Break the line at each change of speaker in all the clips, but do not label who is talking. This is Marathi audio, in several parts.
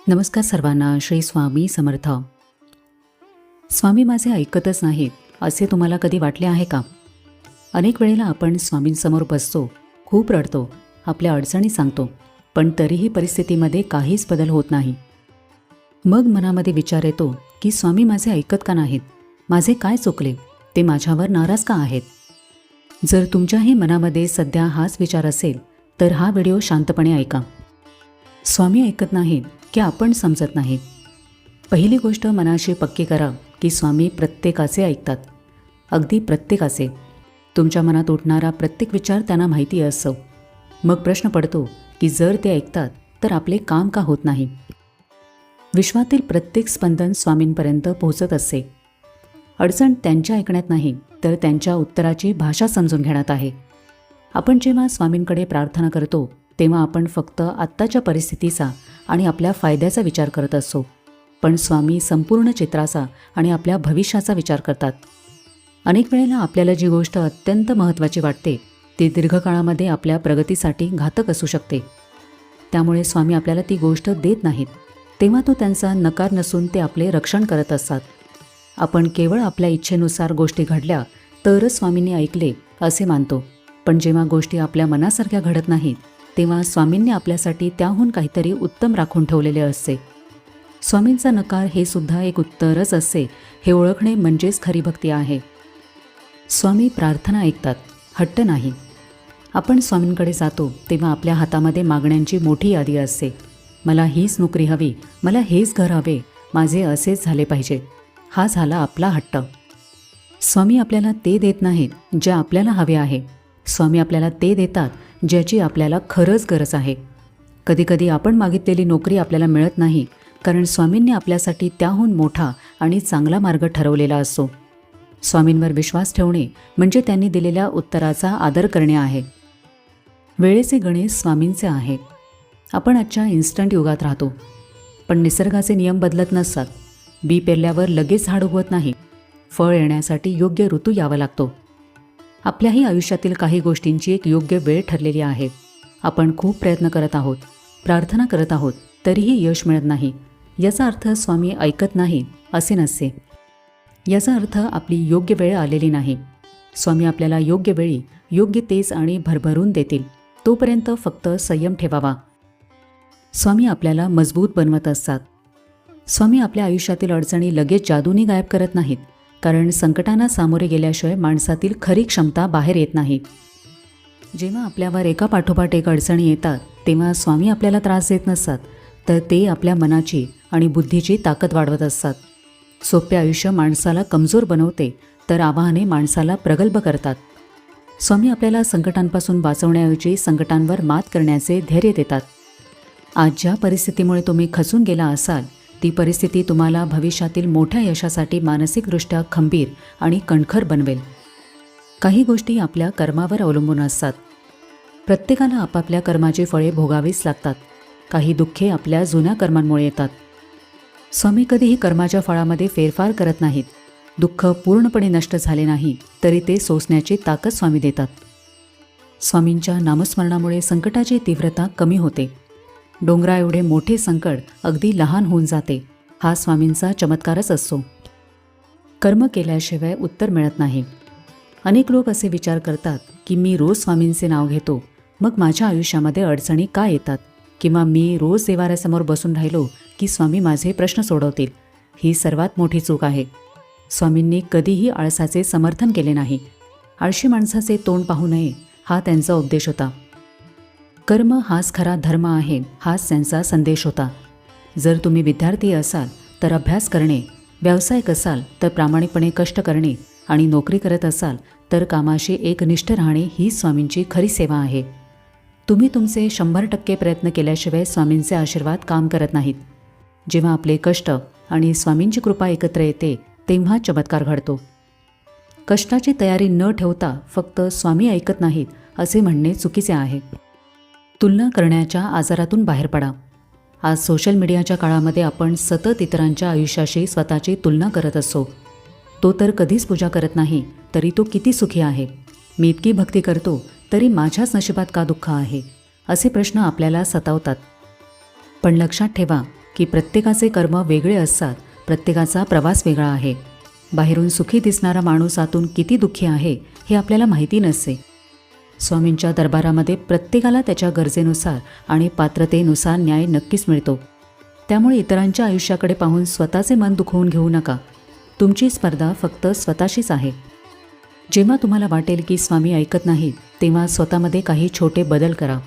नमस्कार सर्वांना. श्री स्वामी समर्थ. स्वामी माझे ऐकतच नाहीत असे तुम्हाला कधी वाटले आहे का? अनेक वेळेला आपण स्वामींसमोर बसतो, खूप रडतो, आपल्या अडचणी सांगतो, पण तरीही परिस्थितीमध्ये काहीच बदल होत नाही. मग मनामध्ये विचार येतो की स्वामी माझे ऐकत का नाहीत? माझे काय चुकले? ते माझ्यावर नाराज का आहेत? जर तुमच्याही मनामध्ये सध्या हाच विचार असेल तर हा व्हिडिओ शांतपणे ऐका. स्वामी ऐकत नाहीत की आपण समजत नाहीत. पहिली गोष्ट मनाशी पक्की करा की स्वामी प्रत्येकाचे ऐकतात, अगदी प्रत्येकाचे. तुमच्या मनात उठणारा प्रत्येक विचार त्यांना माहिती असतो. मग प्रश्न पडतो की जर ते ऐकतात तर आपले काम का होत नाही? विश्वातील प्रत्येक स्पंदन स्वामींपर्यंत पोहोचत असते. अडचण त्यांच्या ऐकण्यात नाही तर त्यांच्या उत्तराची भाषा समजून घेण्यात आहे. आपण जेव्हा स्वामींकडे प्रार्थना करतो तेव्हा आपण फक्त आत्ताच्या परिस्थितीचा आणि आपल्या फायद्याचा विचार करत असतो, पण स्वामी संपूर्ण चित्राचा आणि आपल्या भविष्याचा विचार करतात. अनेक वेळेला आपल्याला जी गोष्ट अत्यंत महत्त्वाची वाटते ती दीर्घकाळामध्ये आपल्या प्रगतीसाठी घातक असू शकते. त्यामुळे स्वामी आपल्याला ती गोष्ट देत नाहीत. तेव्हा तो त्यांचा नकार नसून ते आपले रक्षण करत असतात. आपण केवळ आपल्या इच्छेनुसार गोष्टी घडल्या तरच स्वामींनी ऐकले असे मानतो, पण जेव्हा गोष्टी आपल्या मनासारख्या घडत नाहीत तेव्हा स्वामींनी आपल्यासाठी त्याहून काहीतरी उत्तम राखून ठेवलेले असते. स्वामींचा नकार हे सुद्धा एक उत्तरच असते हे ओळखणे म्हणजेच खरी भक्ती आहे. स्वामी प्रार्थना ऐकतात, हट्ट नाही. आपण स्वामींकडे जातो तेव्हा आपल्या हातामध्ये मागण्यांची मोठी यादी असते. मला हीच नोकरी हवी, मला हेच घर हवे, माझे असेच झाले पाहिजे. हा झाला आपला हट्ट. स्वामी आपल्याला ते देत नाहीत जे आपल्याला हवे आहे. स्वामी आपल्याला ते देतात ज्याची आपल्याला खरंच गरज आहे. कधीकधी आपण मागितलेली नोकरी आपल्याला मिळत नाही कारण स्वामींनी आपल्यासाठी त्याहून मोठा आणि चांगला मार्ग ठरवलेला असतो. स्वामींवर विश्वास ठेवणे म्हणजे त्यांनी दिलेल्या उत्तराचा आदर करणे आहे. वेळेचे गणेश स्वामींचे आहे. आपण आजच्या इन्स्टंट युगात राहतो, पण निसर्गाचे नियम बदलत नसतात. बी पेरल्यावर लगेच झाड उगवत नाही. फळ येण्यासाठी योग्य ऋतू यावा लागतो. आपल्याही आयुष्यातील काही गोष्टींची एक योग्य वेळ ठरलेली आहे. आपण खूप प्रयत्न करत आहोत, प्रार्थना करत आहोत, तरीही यश मिळत नाही. याचा अर्थ स्वामी ऐकत नाही असे नसते. याचा अर्थ आपली योग्य वेळ आलेली नाही. स्वामी आपल्याला योग्य वेळी योग्य तेज आणि भरभरून देतील. तोपर्यंत फक्त संयम ठेवावा. स्वामी आपल्याला मजबूत बनवत असतात. स्वामी आपल्या आयुष्यातील अडचणी लगेच जादूने गायब करत नाहीत, कारण संकटांना सामोरे गेल्याशिवाय माणसातील खरी क्षमता बाहेर येत नाही. जेव्हा आपल्यावर एका पाठोपाठ एक अडचणी येतात तेव्हा स्वामी आपल्याला त्रास देत नसतात, तर ते आपल्या मनाची आणि बुद्धीची ताकद वाढवत असतात. सोपे आयुष्य माणसाला कमजोर बनवते, तर आव्हाने माणसाला प्रगल्भ करतात. स्वामी आपल्याला संकटांपासून वाचवण्याऐवजी संकटांवर मात करण्याचे धैर्य देतात. आज ज्या परिस्थितीमुळे तुम्ही खचून गेला असाल ती परिस्थिती तुम्हाला भविष्यातील मोठ्या यशासाठी मानसिकदृष्ट्या खंबीर आणि कणखर बनवेल. काही गोष्टी आपल्या कर्मावर अवलंबून असतात. प्रत्येकाला आपापल्या कर्माची फळे भोगावीच लागतात. काही दुःखे आपल्या जुन्या कर्मांमुळे येतात. स्वामी कधीही कर्माच्या फळामध्ये फेरफार करत नाहीत. दुःख पूर्णपणे नष्ट झाले नाही तरी ते सोसण्याची ताकद स्वामी देतात. स्वामींच्या नामस्मरणामुळे संकटाची तीव्रता कमी होते. डोंगरा एवढे मोठे संकट अगदी लहान होऊन जाते. हा स्वामींचा चमत्कारच असतो. कर्म केल्याशिवाय उत्तर मिळत नाही. अनेक लोक असे विचार करतात की मी रोज स्वामींचे नाव घेतो, मग माझ्या आयुष्यामध्ये अडचणी का येतात? किंवा मी रोज देवाऱ्यासमोर बसून राहिलो की स्वामी माझे प्रश्न सोडवतील. ही सर्वात मोठी चूक आहे. स्वामींनी कधीही आळसाचे समर्थन केले नाही. आळशी माणसाचे तोंड पाहू नये हा त्यांचा उपदेश होता. कर्म हाच खरा धर्म आहे, हाच त्यांचा संदेश होता. जर तुम्ही विद्यार्थी असाल तर अभ्यास करणे, व्यावसायिक असाल तर प्रामाणिकपणे कष्ट करणे आणि नोकरी करत असाल तर कामाशी एकनिष्ठ राहणे ही स्वामींची खरी सेवा आहे. तुम्ही तुमचे 100% प्रयत्न केल्याशिवाय स्वामींचे आशीर्वाद काम करत नाहीत. जेव्हा आपले कष्ट आणि स्वामींची कृपा एकत्र येते तेव्हा चमत्कार घडतो. कष्टाची तयारी न ठेवता फक्त स्वामी ऐकत नाहीत असे म्हणणे चुकीचे आहे. तुलना करण्याच्या आजारातून बाहेर पडा. आज सोशल मीडियाच्या काळामध्ये आपण सतत इतरांच्या आयुष्याशी स्वतःची तुलना करत असतो. तो तर कधीच पूजा करत नाही तरी तो किती सुखी आहे. मी इतकी भक्ती करतो तरी माझ्याच नशिबात का दुःख आहे, असे प्रश्न आपल्याला सतावतात. पण लक्षात ठेवा, की प्रत्येकाचे कर्म वेगळे असतात, प्रत्येकाचा प्रवास वेगळा आहे. बाहेरून सुखी दिसणारा माणूस आतून किती दुःखी आहे हे आपल्याला माहिती नसते. स्वामींच्या दरबारामध्ये प्रत्येकाला त्याच्या गरजेनुसार आणि पात्रतेनुसार न्याय नक्कीच मिळतो. त्यामुळे इतरांच्या आयुष्याकडे पाहून स्वतःचे मन दुखवून घेऊ नका. तुमची स्पर्धा फक्त स्वतःशीच आहे. जेव्हा तुम्हाला वाटेल की स्वामी ऐकत नाहीत, तेव्हा स्वतःमध्ये काही छोटे बदल करा.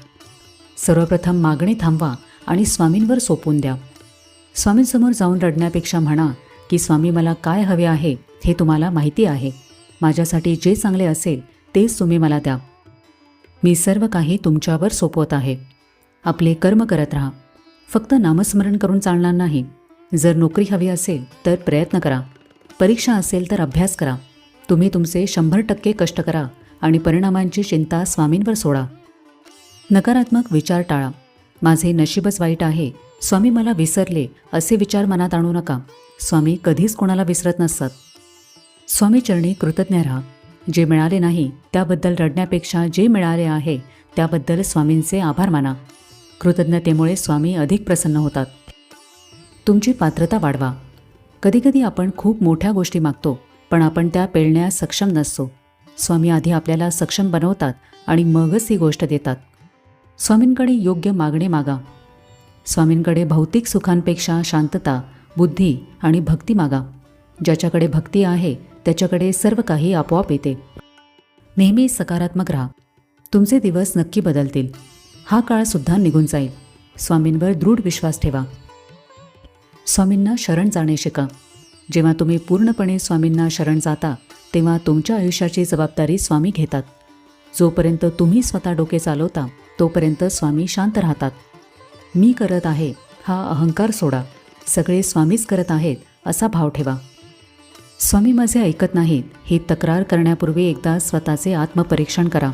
सर्वप्रथम मागणे थांबवा आणि स्वामींवर सोपवून द्या. स्वामींसमोर जाऊन रडण्यापेक्षा म्हणा की स्वामी, मला काय हवे आहे हे तुम्हाला माहिती आहे. माझ्यासाठी जे चांगले असेल तेच तुम्ही मला द्या. मी सर्व काही तुमच्यावर सोपवत आहे. आपले कर्म करत राहा. फक्त नामस्मरण करून चालणार नाही. जर नोकरी हवी असेल तर प्रयत्न करा. परीक्षा असेल तर अभ्यास करा. तुम्ही तुमचे 100% कष्ट करा आणि परिणामांची चिंता स्वामींवर सोडा. नकारात्मक विचार टाळा. माझे नशीबच वाईट आहे, स्वामी मला विसरले, असे विचार मनात आणू नका. स्वामी कधीच कोणाला विसरत नसतात. स्वामी चरणी कृतज्ञ राहा. जे मिळाले नाही त्याबद्दल रडण्यापेक्षा जे मिळाले आहे त्याबद्दल स्वामींचे आभार माना. कृतज्ञतेमुळे स्वामी अधिक प्रसन्न होतात. तुमची पात्रता वाढवा. कधीकधी आपण खूप मोठ्या गोष्टी मागतो, पण आपण त्या पेलण्यास सक्षम नसतो. स्वामी आधी आपल्याला सक्षम बनवतात आणि मगच ही गोष्ट देतात. स्वामींकडे योग्य मागणे मागा. स्वामींकडे भौतिक सुखांपेक्षा शांतता, बुद्धी आणि भक्ती मागा. ज्याच्याकडे भक्ती आहे त्याच्याकडे सर्व काही आपोआप येते. नेहमी सकारात्मक राहा. तुमचे दिवस नक्की बदलतील. हा काळसुद्धा निघून जाईल. स्वामींवर दृढ विश्वास ठेवा. स्वामींना शरण जाणे शिका. जेव्हा तुम्ही पूर्णपणे स्वामींना शरण जाता तेव्हा तुमच्या आयुष्याची जबाबदारी स्वामी घेतात. जोपर्यंत तुम्ही स्वतः डोके चालवता तोपर्यंत स्वामी शांत राहतात. मी करत आहे हा अहंकार सोडा. सगळे स्वामीच करत आहेत असा भाव ठेवा. स्वामी माझे ऐकत नाहीत ही तक्रार करण्यापूर्वी एकदा स्वतःचे आत्मपरीक्षण करा.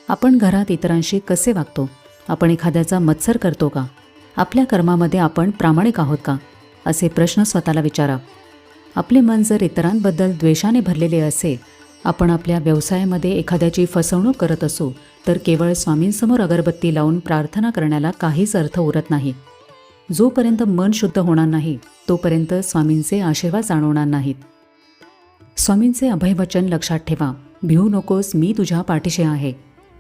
आपण घरात इतरांशी कसे वागतो? आपण एखाद्याचा मत्सर करतो का? आपल्या कर्मामध्ये आपण प्रामाणिक आहोत का? असे प्रश्न स्वतःला विचारा. आपले मन जर इतरांबद्दल द्वेषाने भरलेले असेल, आपण आपल्या व्यवसायामध्ये एखाद्याची फसवणूक करत असू, तर केवळ स्वामींसमोर अगरबत्ती लावून प्रार्थना करण्याला काहीच अर्थ उरत नाही. जोपर्यंत मन शुद्ध होणार नाही तोपर्यंत स्वामींचे आशीर्वाद जाणवणार नाहीत. स्वामींचे अभयवचन लक्षात ठेवा. भिवू नकोस, मी तुझ्या पाठीशी आहे.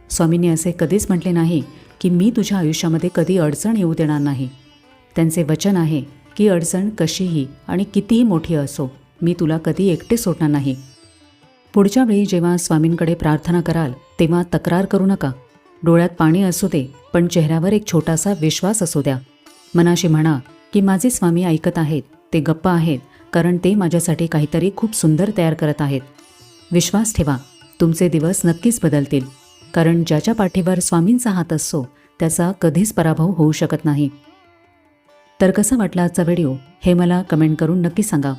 स्वामींनी असे कधीच म्हटले नाही की मी तुझ्या आयुष्यामध्ये कधी अडचण येऊ देणार नाही. त्यांचे वचन आहे की अडचण कशीही आणि कितीही मोठी असो, मी तुला कधी एकटे सोडणार नाही. पुढच्या वेळी जेव्हा स्वामींकडे प्रार्थना कराल तेव्हा तक्रार करू नका. डोळ्यात पाणी असू दे, पण चेहऱ्यावर एक छोटासा विश्वास असू द्या. मनाशी म्हणा की माझे स्वामी ऐकत आहेत, ते गप्प आहेत, कारण ते माझ्यासाठी काहीतरी खूप सुंदर तयार करत आहेत. विश्वास ठेवा. तुमचे दिवस नक्कीच बदलतील. कारण ज्याच्या पाठीवर स्वामींचा हात असतो त्याचा कधीच पराभव होऊ शकत नाही. तर कसा वाटला आजचा व्हिडिओ हे मला कमेंट करून नक्की सांगा.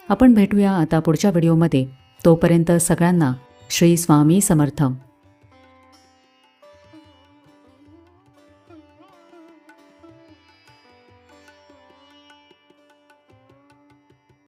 आपण भेटूया आता पुढच्या व्हिडिओमध्ये. तोपर्यंत सगळ्यांना श्री स्वामी समर्थ.